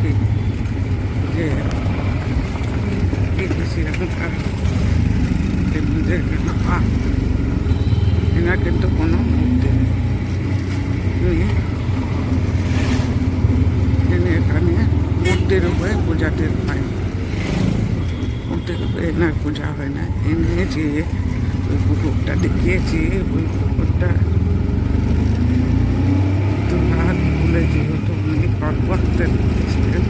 কি যে শ্রীরামকার নিজের এনার কিন্তু কোনো মূর্তি নেই। তিনি এখানে মূর্তির উপরে পূজাতে হয়, মূর্তির উপরে এনার পূজা হয় না। এনে যে ওই পুকুরটা দেখিয়েছি, ওই পুকুরটা হাত খুলে যেহেতু উনি পর্বতের ছিলেন,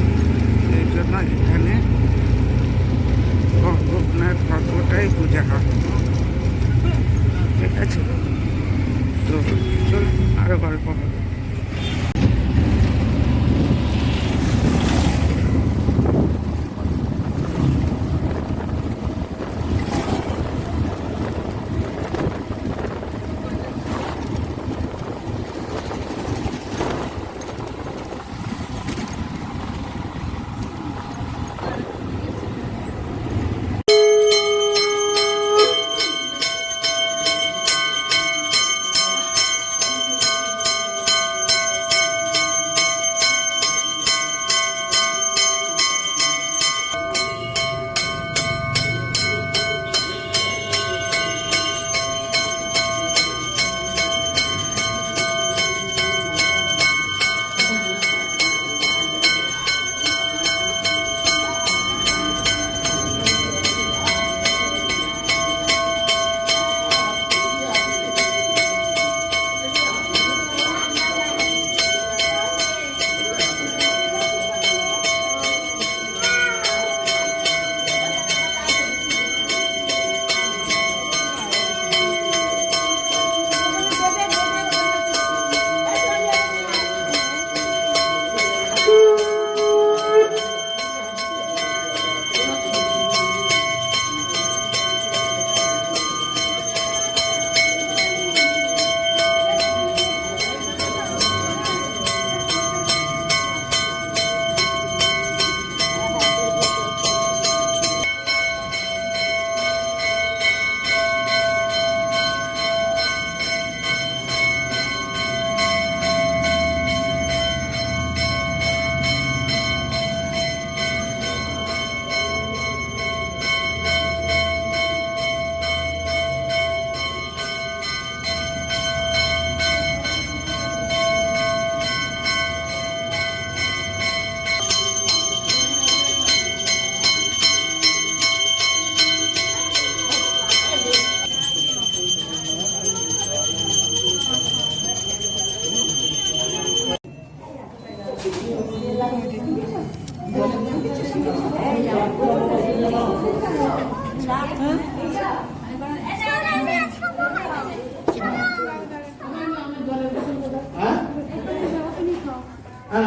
এই জন্য এখানে আপনার পর্বটাই পূজা হয়। ঠিক আছে, তো চলুন আরো গল্প হবে।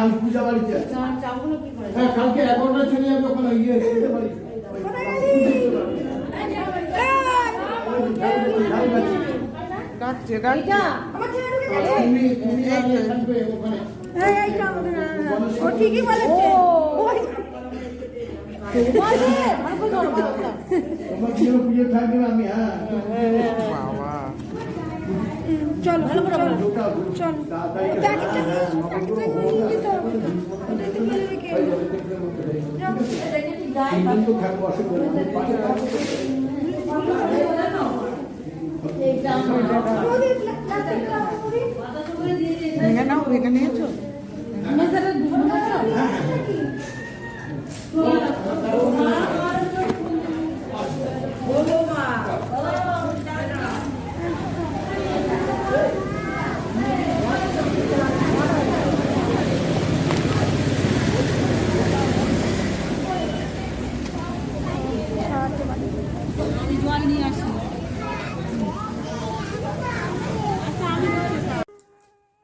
আমি পূজা বাড়িতে হ্যাঁ, কালকে 11টা চলে যাবে ওখানে ইয়ে বাড়ি ঠিকই বলেছে। পুজো থাকবে আমি হ্যাঁ চল ভালো করে চল থাকবো ভেঙে নিয়েছো?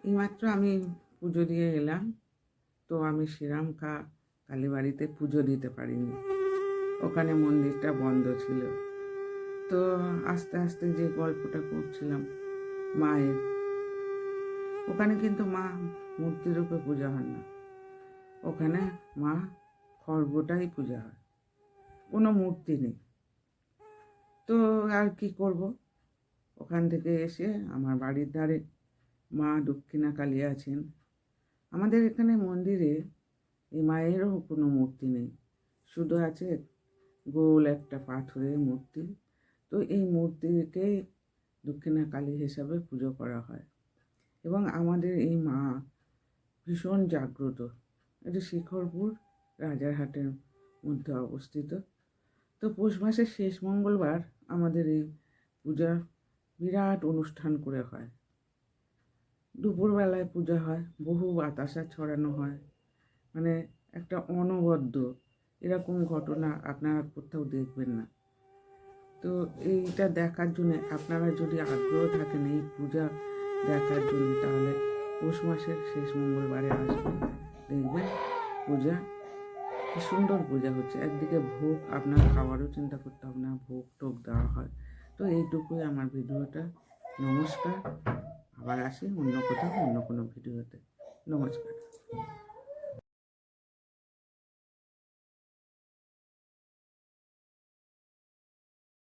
এইমাত্র আমি পুজো দিয়ে এলাম, তো আমি শ্রীরামকা কালীবাড়িতে পুজো দিতে পারিনি, ওখানে মন্দিরটা বন্ধ ছিল। তো আস্তে আস্তে যে গল্পটা করছিলাম মায়ের, ওখানে কিন্তু মা মূর্তি রূপে পূজা হয় না, ওখানে মা খড়গটাই পূজা হয়, কোনো মূর্তি নেই। তো আর কি করব, ওখান থেকে এসে আমার বাড়ির ধারে মা দক্ষিণা কালী আছেন। আমাদের এখানে মন্দিরে এই মায়েরও কোনো মূর্তি নেই, শুধু আছে গোল একটা পাথরের মূর্তি। তো এই মূর্তিকে দক্ষিণা কালী হিসাবে পুজো করা হয়। এবং আমাদের এই মা ভীষণ জাগ্রত। এটা শিখরপুর রাজারহাটের মধ্যে অবস্থিত। তো পৌষ মাসের শেষ মঙ্গলবার আমাদের এই পূজা বিরাট অনুষ্ঠান করে হয়। দুপুরবেলায় পূজা হয়, বহু বাতাসা ছড়ানো হয়, মানে একটা অনবদ্য, এরকম ঘটনা আপনারা কোথাও দেখবেন না। তো এইটা দেখার জন্য আপনারা যদি আগ্রহ থাকেন এই পূজা দেখার জন্য, তাহলে পৌষ মাসের শেষ মঙ্গলবারে আসবেন, দেখবেন পূজা কি সুন্দর পূজা হচ্ছে। একদিকে ভোগ, আপনার খাওয়ারও চিন্তা করতে হবে না, ভোগ টোগ দেওয়া হয়। তো এইটুকুই আমার ভিডিওটা। নমস্কার, আবার আসি অন্য কোথাও অন্য কোনো ভিডিওতে। নমস্কার।